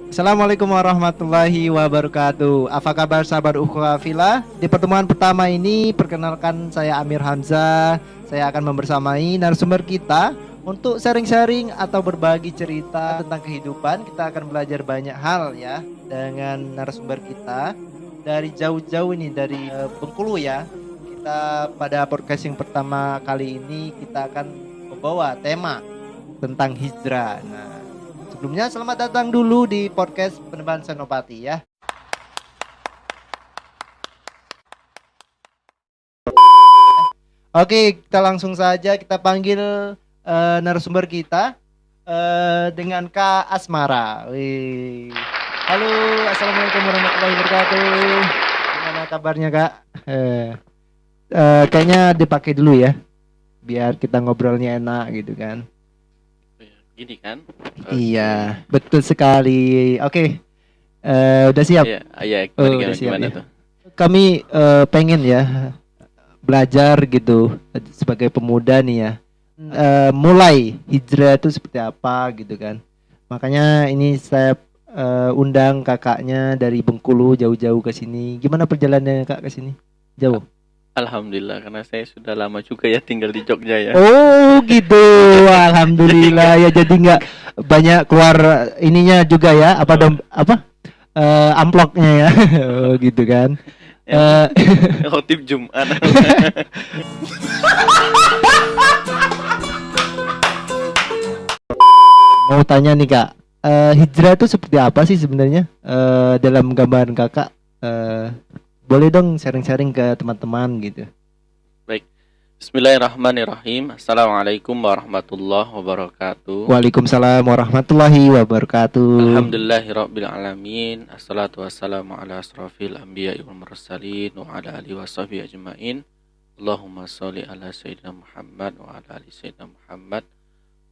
Assalamualaikum warahmatullahi wabarakatuh. Apa kabar sahabat ukhuwah fillah? Di pertemuan pertama ini perkenalkan saya Amir Hamzah. Saya akan membersamai narasumber kita untuk sharing-sharing atau berbagi cerita tentang kehidupan. Kita akan belajar banyak hal ya dengan narasumber kita dari jauh-jauh ini dari Bengkulu ya. Kita pada podcast yang pertama kali ini kita akan membawa tema tentang hijrah. Nah, sebelumnya selamat datang dulu di podcast Peneban Senopati ya. Oke, kita langsung saja kita panggil narasumber kita dengan Kak Asmara. Wih. Halo, assalamualaikum warahmatullahi wabarakatuh. Gimana kabarnya Kak? Kayaknya dipakai dulu ya, biar kita ngobrolnya enak gitu kan. Gini kan? Iya, betul sekali. Oke, udah siap? Iya, Udah siap gimana ya. tuh? Kami pengen ya belajar gitu sebagai pemuda nih ya. Mulai hijrah itu seperti apa gitu kan. Makanya ini saya undang kakaknya dari Bengkulu jauh-jauh ke sini. Gimana perjalanannya Kak ke sini? Jauh. Alhamdulillah, karena saya sudah lama juga ya tinggal di Jogja ya. Oh gitu, alhamdulillah ya. Jadi nggak banyak keluar ininya juga ya. Amplopnya ya. Oh gitu kan. Khotib Jumat. Mau tanya nih Kak, hijrah itu seperti apa sih sebenarnya? Dalam gambaran Kakak, boleh dong sharing-sharing ke teman-teman gitu. Baik. Bismillahirrahmanirrahim. Assalamualaikum warahmatullahi wabarakatuh. Waalaikumsalam warahmatullahi wabarakatuh. Alhamdulillahirabbil alamin. Assalatu wassalamu ala asrofil anbiya'i wal mursalin wa ala alihi washabihi ajmain. Allahumma sholli ala sayyidina Muhammad wa ala ali sayyidina Muhammad.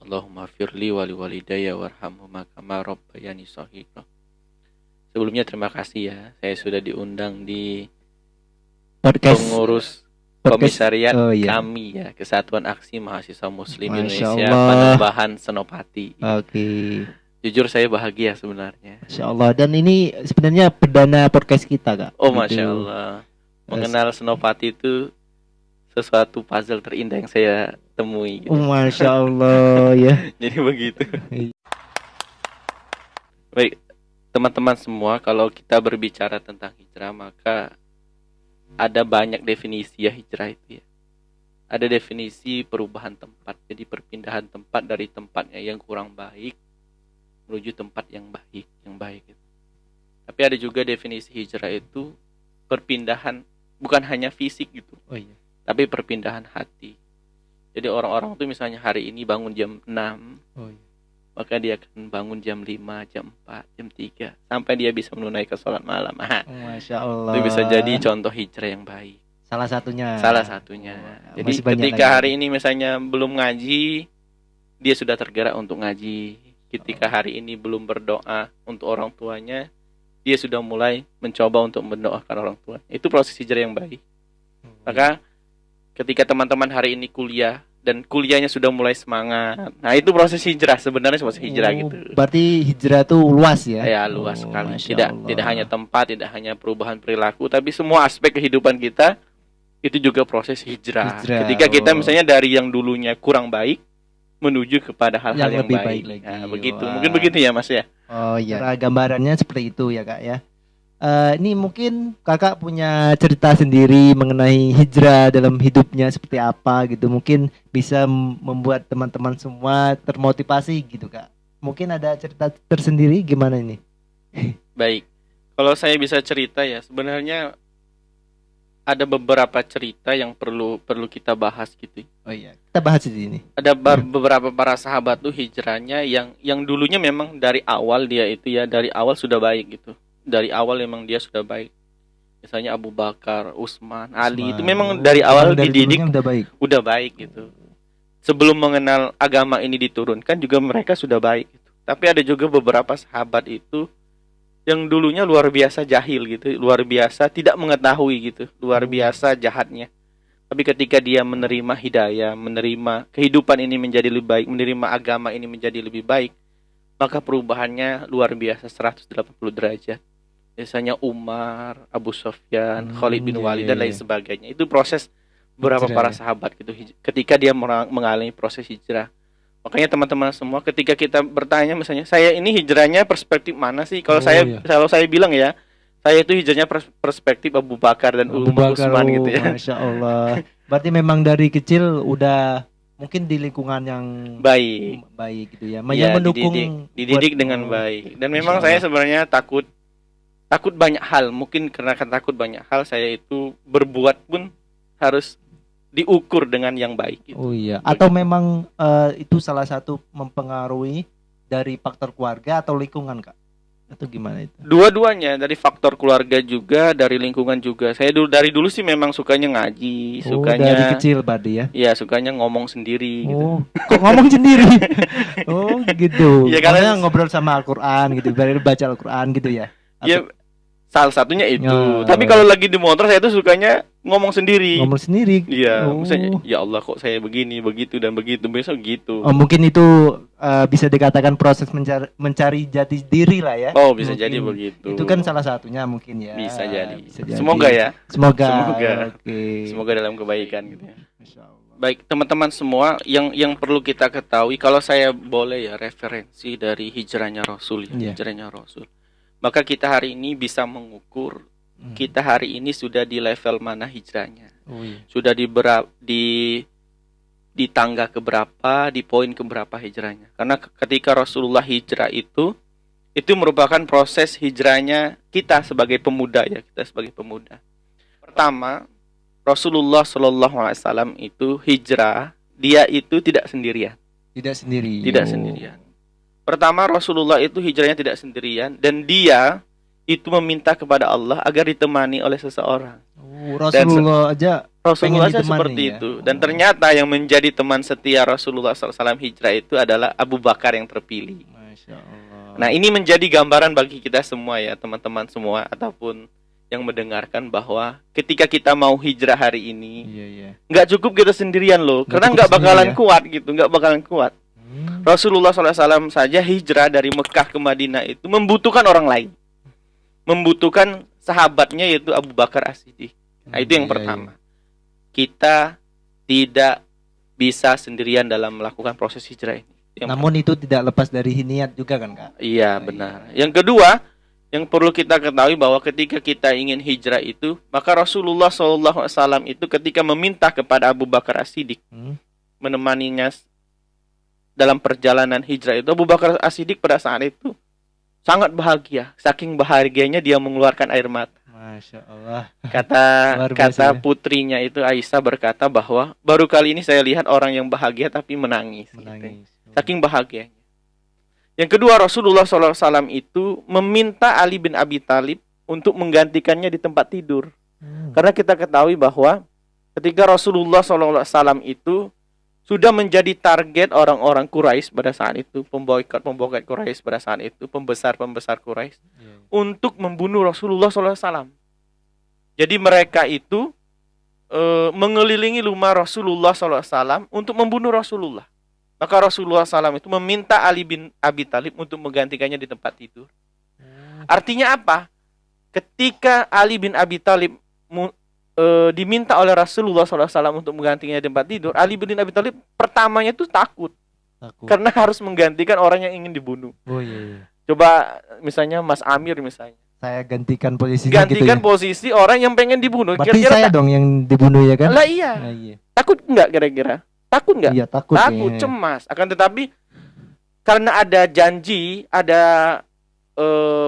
Allahumma firli wali walidayya warhamhuma kama rabbayani shaghira. Sebelumnya terima kasih ya, saya sudah diundang di pengurus komisariat kami ya, Kesatuan Aksi Mahasiswa Muslim Indonesia Panembahan Senopati. Oke. Jujur saya bahagia sebenarnya. Masya Allah. Dan ini sebenarnya perdana podcast kita Kak. Oh Masya Allah. Mengenal Senopati itu sesuatu puzzle terindah yang saya temui gitu. Masya Allah ya. Jadi begitu. Baik, teman-teman semua, kalau kita berbicara tentang hijrah, maka ada banyak definisi ya hijrah itu ya. Ada definisi perubahan tempat, jadi perpindahan tempat dari tempatnya yang kurang baik menuju tempat yang baik gitu. Tapi ada juga definisi hijrah itu perpindahan bukan hanya fisik gitu. Oh iya. Tapi perpindahan hati. Jadi orang-orang tuh misalnya hari ini bangun jam 6. Oh iya. Maka dia akan bangun jam 5, jam 4, jam 3 sampai dia bisa menunaikan sholat malam. Masya Allah. Itu bisa jadi contoh hijrah yang baik. Salah satunya. Jadi ketika hari ini misalnya belum ngaji, dia sudah tergerak untuk ngaji. Ketika hari ini belum berdoa untuk orang tuanya, dia sudah mulai mencoba untuk mendoakan orang tua. Itu proses hijrah yang baik. Maka ketika teman-teman hari ini kuliah dan kuliahnya sudah mulai semangat, nah itu proses hijrah, sebenarnya proses hijrah gitu. Berarti hijrah itu luas ya? Ya luas sekali. Tidak hanya tempat, tidak hanya perubahan perilaku, tapi semua aspek kehidupan kita itu juga proses hijrah. Ketika kita misalnya dari yang dulunya kurang baik menuju kepada hal-hal yang lebih baik lagi. Nah, begitu. Wah. Mungkin begitu ya Mas ya. Oh iya. Gambarannya seperti itu ya Kak ya. Ini mungkin kakak punya cerita sendiri mengenai hijrah dalam hidupnya seperti apa gitu. Mungkin bisa membuat teman-teman semua termotivasi gitu Kak. Mungkin ada cerita tersendiri gimana ini? Baik, kalau saya bisa cerita ya, sebenarnya ada beberapa cerita yang perlu kita bahas gitu. Oh iya, kita bahas di sini. Ada beberapa para sahabat tuh hijrahnya yang dulunya memang dari awal dia itu ya, dari awal sudah baik gitu. Dari awal memang dia sudah baik. Misalnya Abu Bakar, Utsman, Ali itu memang dari awal dididik udah baik gitu. Sebelum mengenal agama ini diturunkan juga mereka sudah baik gitu. Tapi ada juga beberapa sahabat itu yang dulunya luar biasa jahil gitu, luar biasa tidak mengetahui gitu, luar biasa jahatnya. Tapi ketika dia menerima hidayah, menerima kehidupan ini menjadi lebih baik, menerima agama ini menjadi lebih baik, maka perubahannya luar biasa 180 derajat. Biasanya Umar, Abu Sufyan, Khalid bin Walid dan lain sebagainya. Itu proses beberapa para sahabat gitu ketika dia mengalami proses hijrah. Makanya teman-teman semua ketika kita bertanya misalnya, saya ini hijrahnya perspektif mana sih? Kalau saya bilang ya, saya itu hijrahnya perspektif Abu Bakar dan Umar Utsman gitu ya. Masya Allah. Berarti memang dari kecil udah mungkin di lingkungan yang baik gitu ya. Yang mendukung dididik dengan baik. Dan memang saya sebenarnya takut banyak hal. Mungkin karena takut banyak hal, saya itu berbuat pun harus diukur dengan yang baik gitu. Oh iya. Atau memang itu salah satu mempengaruhi dari faktor keluarga atau lingkungan, Kak? Atau gimana itu? Dua-duanya, dari faktor keluarga juga, dari lingkungan juga. Saya dari dulu sih memang sukanya ngaji, sukanya dari kecil berarti ya. Iya, sukanya ngomong sendiri gitu. Kok ngomong sendiri? Oh, gitu. Ya karena ngobrol sama Al-Qur'an gitu, baca Al-Qur'an gitu ya. Iya, salah satunya itu. Tapi kalau lagi di motor saya tuh sukanya ngomong sendiri. Ngomong sendiri. Iya, misalnya ya Allah kok saya begini, begitu dan begitu, besok gitu. Oh, mungkin itu bisa dikatakan proses mencari jati diri lah ya. Oh, bisa jadi begitu. Itu kan salah satunya mungkin ya. Bisa jadi. Semoga ya. Semoga. Oke. Semoga dalam kebaikan gitu ya. Baik, teman-teman semua, yang perlu kita ketahui, kalau saya boleh ya referensi dari hijrahnya Rasul ya, hijrahnya Rasul. Maka kita hari ini bisa mengukur kita hari ini sudah di level mana hijrahnya. Sudah di tangga keberapa, di poin keberapa hijrahnya. Karena ketika Rasulullah hijrah itu merupakan proses hijrahnya kita sebagai pemuda ya, kita sebagai pemuda. Pertama, Rasulullah SAW itu hijrah, dia itu tidak sendirian. Tidak sendirian. Pertama, Rasulullah itu hijrahnya tidak sendirian dan dia itu meminta kepada Allah agar ditemani oleh seseorang. Rasulullah aja seperti itu. Dan ternyata yang menjadi teman setia Rasulullah SAW hijrah itu adalah Abu Bakar yang terpilih. Masya Allah. Nah, ini menjadi gambaran bagi kita semua ya, teman-teman semua ataupun yang mendengarkan, bahwa ketika kita mau hijrah hari ini, nggak cukup kita sendirian loh, karena nggak bakalan kuat gitu, nggak bakalan kuat. Rasulullah SAW saja hijrah dari Mekah ke Madinah itu membutuhkan orang lain. Membutuhkan sahabatnya yaitu Abu Bakar As-Siddiq. Nah, itu yang pertama. Kita tidak bisa sendirian dalam melakukan proses hijrah ini. Namun itu tidak lepas dari niat juga kan, Kak? Iya, benar. Yang kedua, yang perlu kita ketahui bahwa ketika kita ingin hijrah itu, maka Rasulullah SAW itu ketika meminta kepada Abu Bakar As-Siddiq menemaninya dalam perjalanan hijrah itu, Abu Bakar As-Siddiq pada saat itu sangat bahagia. Saking bahagianya dia mengeluarkan air mata. Masya Allah. Kata putrinya itu Aisyah berkata bahwa baru kali ini saya lihat orang yang bahagia tapi menangis. Gitu. Saking bahagianya. Yang kedua, Rasulullah SAW itu meminta Ali bin Abi Thalib untuk menggantikannya di tempat tidur. Karena kita ketahui bahwa ketika Rasulullah SAW itu sudah menjadi target orang-orang Quraisy pada saat itu, pemboikot Quraisy pada saat itu, pembesar Quraisy untuk membunuh Rasulullah SAW. Jadi mereka itu mengelilingi rumah Rasulullah SAW untuk membunuh Rasulullah. Maka Rasulullah SAW itu meminta Ali bin Abi Thalib untuk menggantikannya di tempat tidur. Artinya apa? Ketika Ali bin Abi Thalib diminta oleh Rasulullah SAW untuk menggantikannya di tempat tidur, Ali bin Abi Thalib pertamanya itu takut. Karena harus menggantikan orang yang ingin dibunuh. Coba misalnya Mas Amir misalnya. Saya gantikan posisinya gantikan posisi orang yang pengen dibunuh. Berarti saya dong yang dibunuh ya kan? Lah iya. Takut enggak kira-kira? Takut enggak? Iya, takut, cemas. Akan tetapi karena ada janji, ada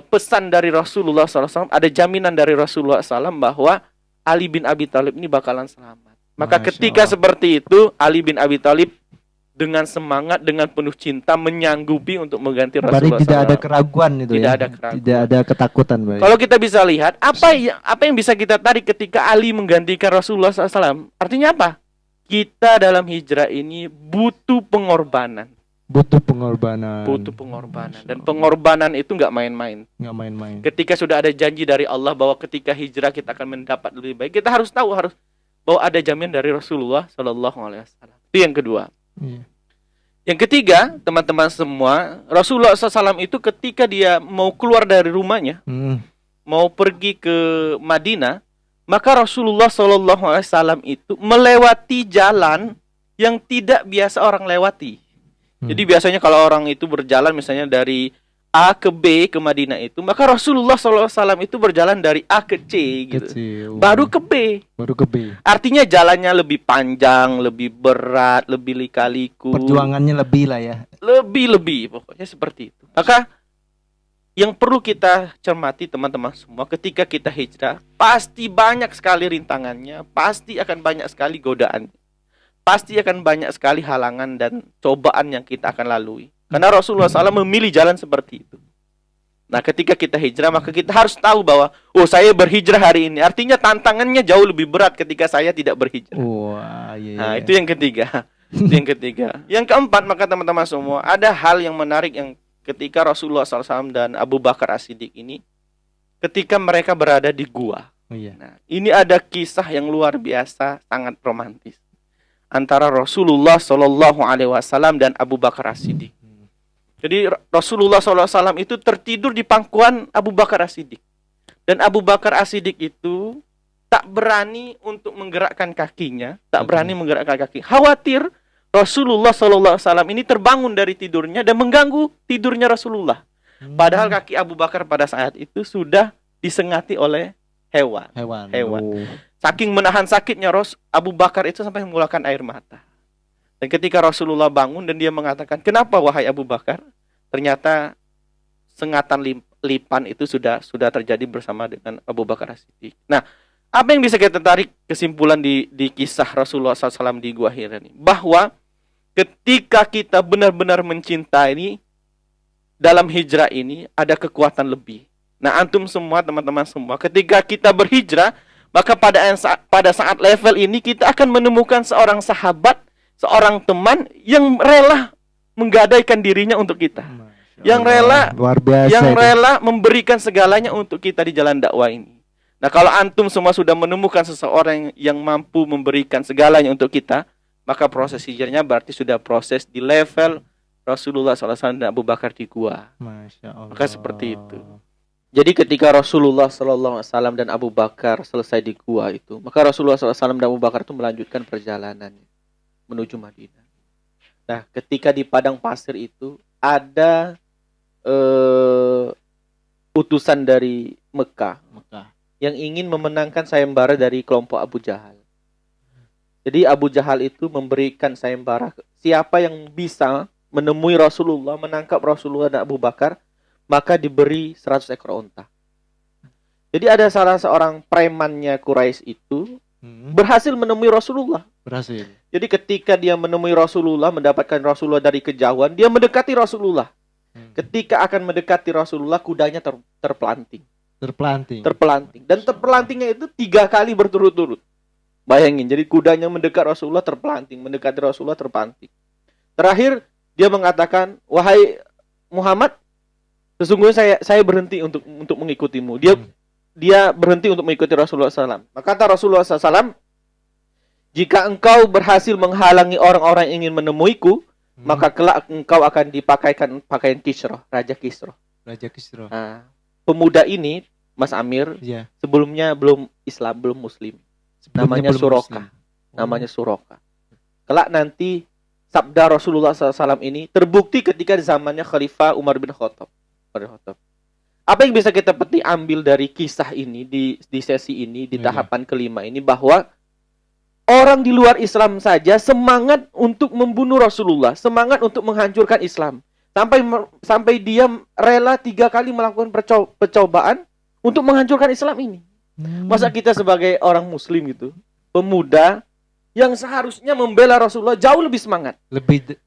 pesan dari Rasulullah SAW, ada jaminan dari Rasulullah SAW bahwa Ali bin Abi Thalib ini bakalan selamat. Maka ketika seperti itu, Ali bin Abi Thalib dengan semangat, dengan penuh cinta menyanggupi untuk mengganti Rasulullah SAW. Berarti tidak ada keraguan itu tidak ya? Ada keraguan. Tidak ada ketakutan. Kalau kita bisa lihat, apa yang bisa kita tarik ketika Ali menggantikan Rasulullah SAW? Artinya apa? Kita dalam hijrah ini butuh pengorbanan. Butuh pengorbanan. Dan pengorbanan itu nggak main-main. Ketika sudah ada janji dari Allah bahwa ketika hijrah kita akan mendapat lebih baik, kita harus tahu bahwa ada jaminan dari Rasulullah SAW. Itu yang kedua. Yang ketiga, teman-teman semua, Rasulullah SAW itu ketika dia mau keluar dari rumahnya, mau pergi ke Madinah, maka Rasulullah SAW itu melewati jalan yang tidak biasa orang lewati. Jadi biasanya kalau orang itu berjalan misalnya dari A ke B ke Madinah itu, maka Rasulullah SAW itu berjalan dari A ke C gitu. Baru ke B. Artinya jalannya lebih panjang, lebih berat, lebih lika-liku. Perjuangannya lebih lah ya. Lebih, pokoknya seperti itu. Maka yang perlu kita cermati teman-teman semua, ketika kita hijrah, pasti banyak sekali rintangannya, pasti akan banyak sekali godaan, pasti akan banyak sekali halangan dan cobaan yang kita akan lalui. Karena Rasulullah SAW memilih jalan seperti itu. Nah, ketika kita hijrah, maka kita harus tahu bahwa, oh, saya berhijrah hari ini. Artinya tantangannya jauh lebih berat ketika saya tidak berhijrah. Wah, iya. Nah, itu yang ketiga. Yang keempat, maka teman-teman semua, ada hal yang menarik yang ketika Rasulullah SAW dan Abu Bakar As-Siddiq ini, ketika mereka berada di gua. Nah, ini ada kisah yang luar biasa, sangat romantis antara Rasulullah SAW dan Abu Bakar As-Siddiq. Jadi Rasulullah SAW itu tertidur di pangkuan Abu Bakar As-Siddiq. Dan Abu Bakar As-Siddiq itu tak berani untuk menggerakkan kakinya. Tak berani menggerakkan kaki. Khawatir Rasulullah SAW ini terbangun dari tidurnya dan mengganggu tidurnya Rasulullah. Padahal kaki Abu Bakar pada saat itu sudah disengati oleh hewan. Saking menahan sakitnya Abu Bakar itu sampai mengeluarkan air mata. Dan ketika Rasulullah bangun dan dia mengatakan, kenapa wahai Abu Bakar? Ternyata sengatan lipan itu sudah terjadi bersama dengan Abu Bakar As-Siddiq. Nah, apa yang bisa kita tarik kesimpulan di kisah Rasulullah SAW di Gua Hira ini? Bahwa ketika kita benar-benar mencintai dalam hijrah ini, ada kekuatan lebih. Nah, antum semua, teman-teman semua, ketika kita berhijrah, maka pada saat level ini kita akan menemukan seorang sahabat, seorang teman yang rela menggadaikan dirinya untuk kita. Yang rela, luar biasa, yang rela memberikan segalanya untuk kita di jalan dakwah ini. Nah, kalau antum semua sudah menemukan seseorang yang mampu memberikan segalanya untuk kita, maka proses hijrahnya berarti sudah proses di level Rasulullah SAW dan Abu Bakar di gua. Masya Allah. Maka seperti itu. Jadi ketika Rasulullah SAW dan Abu Bakar selesai di gua itu, maka Rasulullah SAW dan Abu Bakar itu melanjutkan perjalanannya menuju Madinah. Nah, ketika di padang pasir itu ada utusan dari Mekah yang ingin memenangkan sayembara dari kelompok Abu Jahal. Jadi Abu Jahal itu memberikan sayembara, siapa yang bisa menemui Rasulullah, menangkap Rasulullah dan Abu Bakar, maka diberi 100 ekor unta. Jadi ada salah seorang premannya Quraisy itu berhasil menemui Rasulullah. Jadi ketika dia menemui Rasulullah, mendapatkan Rasulullah dari kejauhan, dia mendekati Rasulullah. Ketika akan mendekati Rasulullah, kudanya terpelanting. Dan terpelantingnya itu 3 kali berturut-turut. Bayangin, jadi kudanya mendekat Rasulullah terpelanting, mendekati Rasulullah terpelanting. Terakhir dia mengatakan, wahai Muhammad, sesungguhnya saya berhenti untuk mengikutimu. Dia berhenti untuk mengikuti Rasulullah SAW. Maka kata Rasulullah SAW, jika engkau berhasil menghalangi orang-orang yang ingin menemuiku, maka kelak engkau akan dipakaikan pakaian Kisra, Raja Kisra. Nah, pemuda ini, Mas Amir, sebelumnya belum Islam, belum Muslim. Namanya Suraka. Kelak nanti sabda Rasulullah SAW ini terbukti ketika di zamannya Khalifah Umar bin Khattab. Apa yang bisa kita ambil dari kisah ini di sesi ini, di tahapan kelima ini, bahwa orang di luar Islam saja semangat untuk membunuh Rasulullah, semangat untuk menghancurkan Islam. Sampai dia rela 3 kali melakukan percobaan untuk menghancurkan Islam ini. Masa kita sebagai orang Muslim gitu, pemuda yang seharusnya membela Rasulullah jauh lebih semangat. Lebih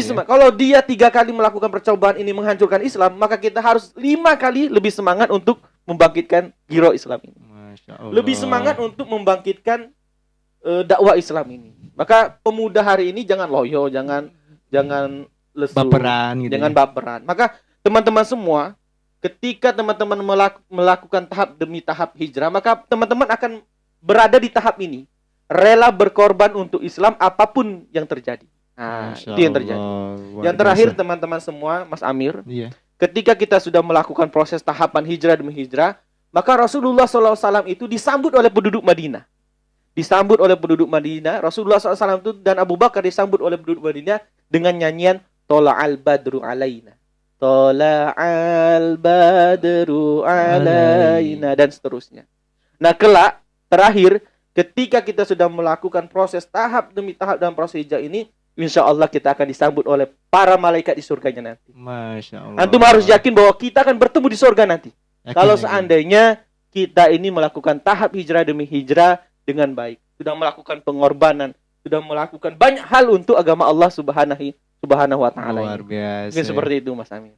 semangat. Kalau dia 3 kali melakukan percobaan ini menghancurkan Islam, maka kita harus 5 kali lebih semangat untuk membangkitkan giro Islam ini. Masya Allah. Lebih semangat untuk membangkitkan dakwah Islam ini. Maka pemuda hari ini jangan loyo, jangan lesu, baperan gitu, jangan baperan. Maka teman-teman semua, ketika teman-teman melakukan tahap demi tahap hijrah, maka teman-teman akan berada di tahap ini, rela berkorban untuk Islam apapun yang terjadi. Nah, Masya itu yang terjadi. Allah, luar Yang terakhir biasa. teman-teman semua, Mas Amir, Iya. ketika kita sudah melakukan proses tahapan hijrah demi hijrah, maka Rasulullah SAW itu disambut oleh penduduk Madinah. Disambut oleh penduduk Madinah, Rasulullah SAW itu dan Abu Bakar disambut oleh penduduk Madinah dengan nyanyian Tola'al Badru Alaina. Tola'al Badru Alaina, dan seterusnya. Nah, kelak, terakhir, ketika kita sudah melakukan proses tahap demi tahap dalam proses hijrah ini, insya Allah kita akan disambut oleh para malaikat di surganya nanti. Masya Allah. Antum harus yakin bahwa kita akan bertemu di surga nanti. Yakin, Kalau yakin. seandainya kita ini melakukan tahap hijrah demi hijrah dengan baik, sudah melakukan pengorbanan, sudah melakukan banyak hal untuk agama Allah Subhanahu wa taala. Luar biasa. Mungkin seperti itu, Mas Amir.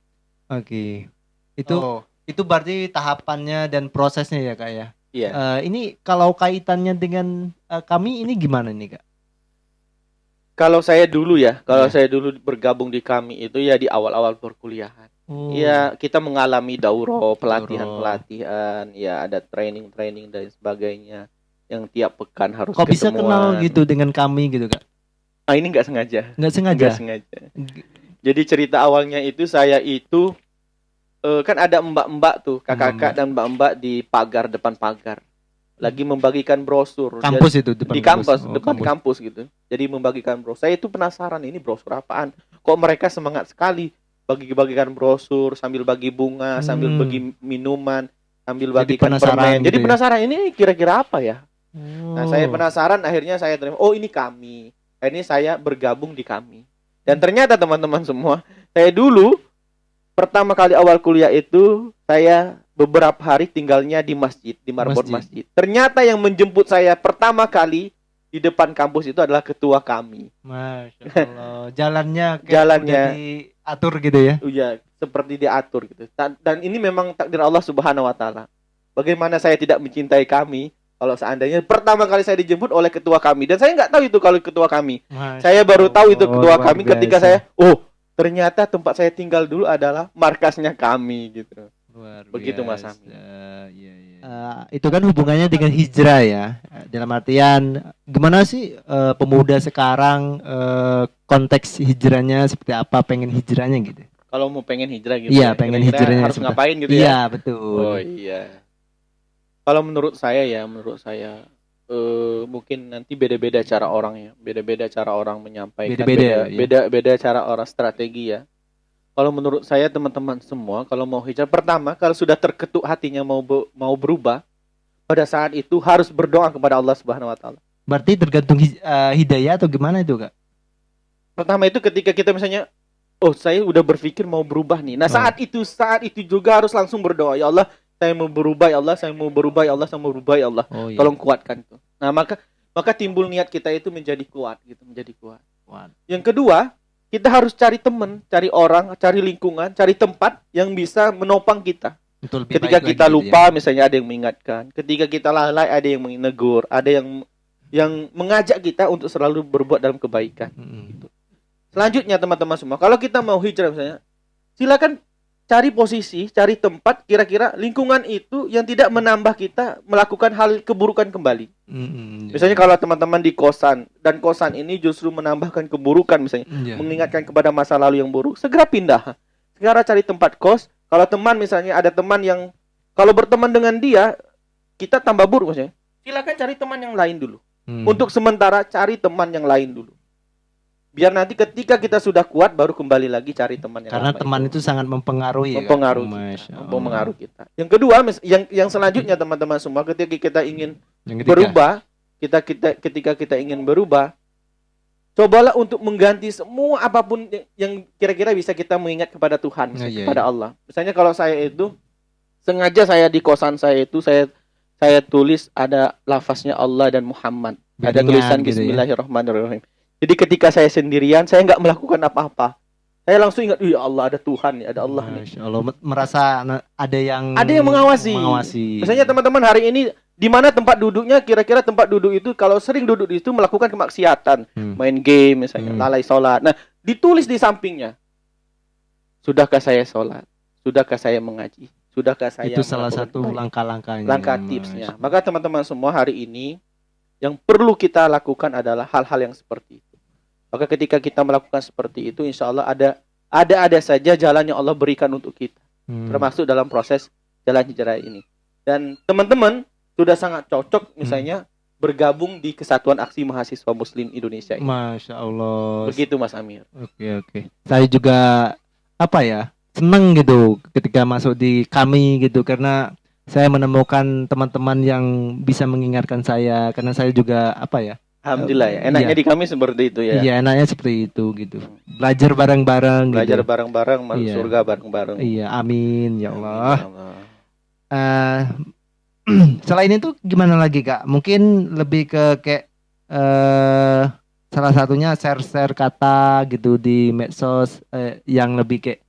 Oke. Itu berarti tahapannya dan prosesnya ya, Kak ya. Iya. Ini kalau kaitannya dengan kami ini gimana nih, Kak? Kalau saya dulu ya, kalau Iya. saya dulu bergabung di kami itu ya di awal-awal perkuliahan. Oh. Ya, kita mengalami daurah, pelatihan-pelatihan, ya ada training-training dan sebagainya yang tiap pekan harus Kok bisa kenal ketemuan. gitu dengan kami gitu, Kak? Ah, ini nggak sengaja. Nggak sengaja. Nggak sengaja. Jadi cerita awalnya itu saya itu kan ada mbak-mbak tuh, kakak-kakak dan mbak-mbak di pagar, depan pagar, lagi membagikan brosur. Kampus itu depan Di kampus, Oh, depan kampus gitu. Jadi membagikan brosur. Saya itu penasaran, ini brosur apaan? Kok mereka semangat sekali bagi-bagikan brosur sambil bagi bunga, sambil bagi minuman, sambil Jadi bagikan penasaran permen. gitu Jadi ya? penasaran ini kira-kira apa ya? Oh. Nah, saya penasaran, akhirnya saya terima. Oh, ini kami. Ini saya bergabung di kami. Dan ternyata teman-teman semua, saya dulu pertama kali awal kuliah itu saya beberapa hari tinggalnya di masjid, di marbot masjid. Ternyata yang menjemput saya pertama kali di depan kampus itu adalah ketua kami. Masya Allah. Jalannya Jalannya udah diatur gitu ya. Iya, seperti diatur gitu. Dan ini memang takdir Allah Subhanahu wa taala. Bagaimana saya tidak mencintai kami kalau seandainya pertama kali saya dijemput oleh ketua kami, dan saya nggak tahu itu kalau ketua kami. Masya Saya baru tahu itu Allah, ketua luar kami ketika biasa. saya, ternyata tempat saya tinggal dulu adalah markasnya kami gitu. Luar Begitu, Mas biasa. Ami. Iya, iya. Itu kan hubungannya dengan hijrah ya. Dalam artian gimana sih pemuda sekarang konteks hijrahnya seperti apa, pengen hijrahnya gitu. Kalau mau pengen hijrah gitu, Iya, pengen kira-kira hijrahnya harus seperti- ngapain gitu Iya, ya? betul. Oh iya. Kalau menurut saya mungkin nanti beda-beda cara orang ya, beda-beda cara orang menyampaikan, Beda-beda, ya. beda-beda cara orang strategi ya. Kalau menurut saya teman-teman semua, kalau mau hijrah, pertama kalau sudah terketuk hatinya mau berubah, pada saat itu harus berdoa kepada Allah Subhanahu wa taala. Berarti tergantung hidayah atau gimana itu, Kak? Pertama itu ketika kita misalnya, saya udah berpikir mau berubah nih. Nah, saat itu juga harus langsung berdoa, ya Allah, saya mau berubah, ya Allah, saya mau berubah, ya Allah, saya mau berubah, ya Allah. Oh, iya. Tolong kuatkan itu. Nah, maka timbul niat kita itu menjadi kuat gitu, menjadi kuat. Yang kedua, kita harus cari teman, cari orang, cari lingkungan, cari tempat yang bisa menopang kita. Betul, lebih Ketika baik kita lagi gitu lupa, misalnya ada yang mengingatkan. Ketika kita lalai, ada yang menegur, ada yang mengajak kita untuk selalu berbuat dalam kebaikan. ya. Selanjutnya teman-teman semua, kalau kita mau hijrah misalnya, silakan cari posisi, cari tempat kira-kira lingkungan itu yang tidak menambah kita melakukan hal keburukan kembali. Misalnya kalau teman-teman di kosan, dan kosan ini justru menambahkan keburukan misalnya, mengingatkan kepada masa lalu yang buruk, segera pindah. Segera cari tempat kos. Kalau teman misalnya ada teman yang kalau berteman dengan dia kita tambah buruk misalnya, silakan cari teman yang lain dulu. Untuk sementara cari teman yang lain dulu. Biar nanti ketika kita sudah kuat baru kembali lagi cari teman yang Karena lama teman itu sangat mempengaruhi ya, mempengaruhi kita. Yang kedua, yang selanjutnya teman-teman semua, ketika kita ingin Yang ketiga. berubah, ketika kita ingin berubah, cobalah untuk mengganti semua apapun yang kira-kira bisa kita mengingat kepada Tuhan, kepada Allah. Misalnya kalau saya itu sengaja saya di kosan saya itu saya tulis ada lafaznya Allah dan Muhammad. Ada tulisan gitu Bismillahirrahmanirrahim. Jadi ketika saya sendirian, saya nggak melakukan apa-apa. Saya langsung ingat, ya Allah ada Tuhan, ada Allah nih. Masya Allah, merasa ada yang mengawasi. Misalnya teman-teman hari ini di mana tempat duduknya, kira-kira tempat duduk itu kalau sering duduk di situ melakukan kemaksiatan, main game misalnya, lalai sholat. Nah, ditulis di sampingnya. Sudahkah saya sholat? Sudahkah saya mengaji? Sudahkah saya itu salah satu langkah-langkahnya. Langkah tipsnya. Maka teman-teman semua hari ini yang perlu kita lakukan adalah hal-hal yang seperti itu. Maka ketika kita melakukan seperti itu, insya Allah ada saja jalan yang Allah berikan untuk kita, termasuk dalam proses jalan hijrah ini. Dan teman-teman sudah sangat cocok misalnya bergabung di Kesatuan Aksi Mahasiswa Muslim Indonesia ini. Masya Allah. Begitu Mas Amir. Oke. Saya juga senang gitu ketika masuk di kami gitu, karena saya menemukan teman-teman yang bisa mengingatkan saya, karena saya juga Alhamdulillah ya. Enaknya di kami seperti itu ya. Iya, enaknya seperti itu gitu. Belajar bareng-bareng Belajar gitu. bareng-bareng, masuk surga bareng-bareng. Iya, amin ya Allah. Amin, ya Allah. Selain itu gimana lagi Kak? Mungkin lebih ke kayak salah satunya share-share kata gitu di medsos yang lebih kayak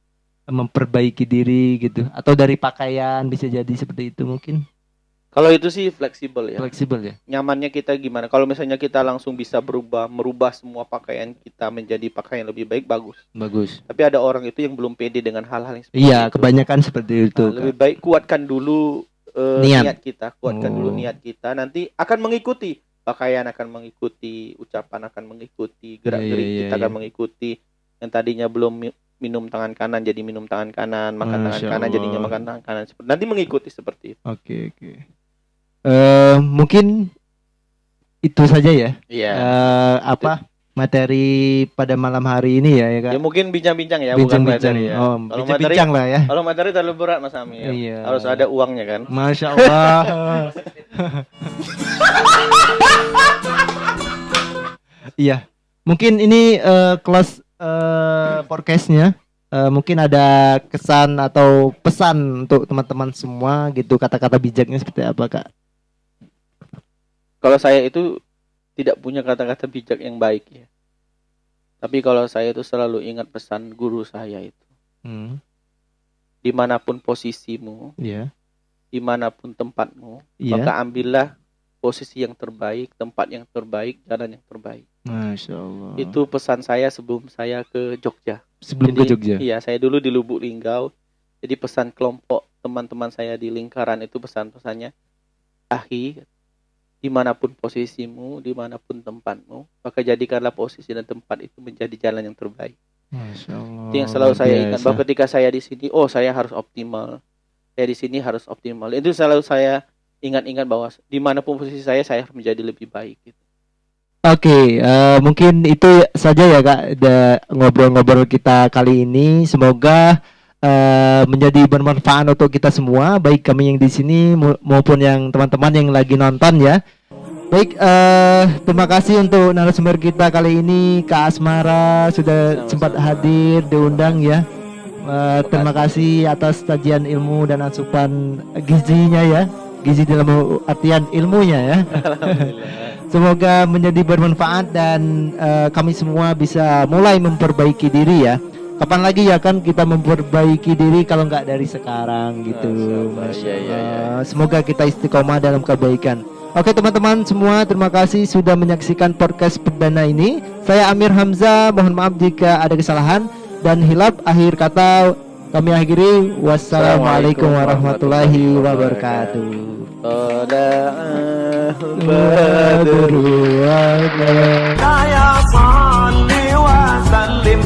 memperbaiki diri gitu, atau dari pakaian bisa jadi seperti itu mungkin. Kalau itu sih fleksibel ya. Fleksibel ya. Nyamannya kita gimana? Kalau misalnya kita langsung bisa merubah semua pakaian kita menjadi pakaian yang lebih baik, bagus. Bagus. Tapi ada orang itu yang belum pede dengan hal-hal yang seperti Iya, itu. kebanyakan seperti itu. Lebih baik kuatkan dulu niat kita, kuatkan dulu Oh. niat kita, nanti akan mengikuti. Pakaian akan mengikuti, ucapan akan mengikuti, gerak-gerik kita akan mengikuti. Yang tadinya belum minum tangan kanan jadi minum tangan kanan, makan Masya tangan kanan Allah. jadinya makan tangan kanan. Nanti mengikuti seperti itu. Oke. Mungkin itu saja ya. Iya. Materi pada malam hari ini ya Kak. Ya mungkin bincang-bincang ya, Bincang-bincang. bukan materi ya. Oh, Kalau bincang-bincang lah ya. Kalau materi terlalu berat Mas Amir. Iya. Harus ada uangnya kan. Masya Allah. Iya. Mungkin ini close podcastnya. Mungkin ada kesan atau pesan untuk teman-teman semua gitu, kata-kata bijaknya seperti apa Kak? Kalau saya itu tidak punya kata-kata bijak yang baik ya. Tapi kalau saya itu selalu ingat pesan guru saya itu. Dimanapun posisimu, dimanapun tempatmu, maka ambillah posisi yang terbaik, tempat yang terbaik, jalan yang terbaik. Masya Allah. Itu pesan saya sebelum saya ke Jogja. Ke Jogja. Iya, saya dulu di Lubuk Linggau. Jadi pesan kelompok teman-teman saya di lingkaran itu pesan-pesannya, akhi, dimanapun posisimu, dimanapun tempatmu, maka jadikanlah posisi dan tempat itu menjadi jalan yang terbaik. Masya Allah. Itu yang selalu saya ingat, bahwa ketika saya di sini, saya harus optimal. Saya di sini harus optimal. Itu selalu saya ingat-ingat bahwa dimanapun posisi saya harus menjadi lebih baik. Gitu. Oke, mungkin itu saja ya Kak, ngobrol-ngobrol kita kali ini. Semoga menjadi bermanfaat untuk kita semua, baik kami yang di sini maupun yang teman-teman yang lagi nonton ya. Baik, terima kasih untuk narasumber kita kali ini, Kak Asmara sudah sempat hadir diundang ya. Terima kasih atas sajian ilmu dan asupan gizinya ya, gizi dalam artian ilmunya ya. Semoga menjadi bermanfaat dan kami semua bisa mulai memperbaiki diri ya. Kapan lagi ya kan kita memperbaiki diri kalau nggak dari sekarang gitu. Masya Allah. Semoga kita istiqomah dalam kebaikan. Oke teman-teman semua, terima kasih sudah menyaksikan podcast perdana ini. Saya Amir Hamzah, mohon maaf jika ada kesalahan dan hilaf. Akhir kata kami akhiri. Wassalamualaikum warahmatullahi wabarakatuh. يا صل وسلم